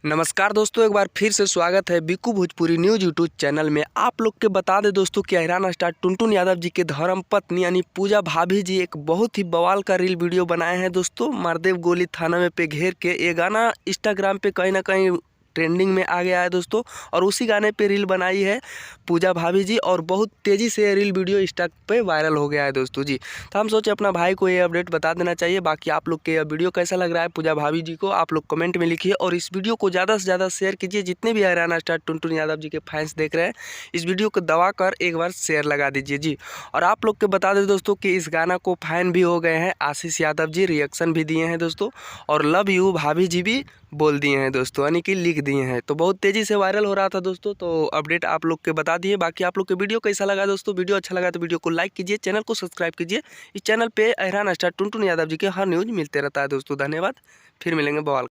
नमस्कार दोस्तों, एक बार फिर से स्वागत है Bikku Bhojpuri news YouTube channel में। आप लोग के बता दें दोस्तों कि हैरान स्टार टुनटुन यादव जी के धर्म पत्नी यानी पूजा भाभी जी एक बहुत ही बवाल का रील वीडियो बनाए हैं दोस्तों। मारदेव गोली थाना में पे घेर के ये गाना इंस्टाग्राम पे कहीं ना कहीं ट्रेंडिंग में आ गया है दोस्तों, और उसी गाने पे रील बनाई है पूजा भाभी जी, और बहुत तेज़ी से ये रील वीडियो इंस्टा पे वायरल हो गया है दोस्तों जी। तो हम सोचे अपना भाई को ये अपडेट बता देना चाहिए। बाकी आप लोग के यह वीडियो कैसा लग रहा है पूजा भाभी जी को, आप लोग कमेंट में लिखिए, और इस वीडियो को ज़्यादा से ज़्यादा शेयर कीजिए। जितने भी हैरान स्टार टुनटुन यादव जी के फैंस देख रहे हैं, इस वीडियो को दबा कर एक बार शेयर लगा दीजिए जी। और आप लोग के बता दें दोस्तों कि इस गाना को फैन भी हो गए हैं, आशीष यादव जी रिएक्शन भी दिए हैं दोस्तों, और लव यू भाभी जी भी बोल दिए हैं दोस्तों, यानी कि लिख दिए हैं। तो बहुत तेज़ी से वायरल हो रहा था दोस्तों, तो अपडेट आप लोग के बता दिए। बाकी आप लोग के वीडियो कैसा लगा दोस्तों, वीडियो अच्छा लगा तो वीडियो को लाइक कीजिए, चैनल को सब्सक्राइब कीजिए। इस चैनल पे हैरान स्टार टुनटुन यादव जी के हर न्यूज़ मिलते रहता है दोस्तों। धन्यवाद, फिर मिलेंगे बवाल।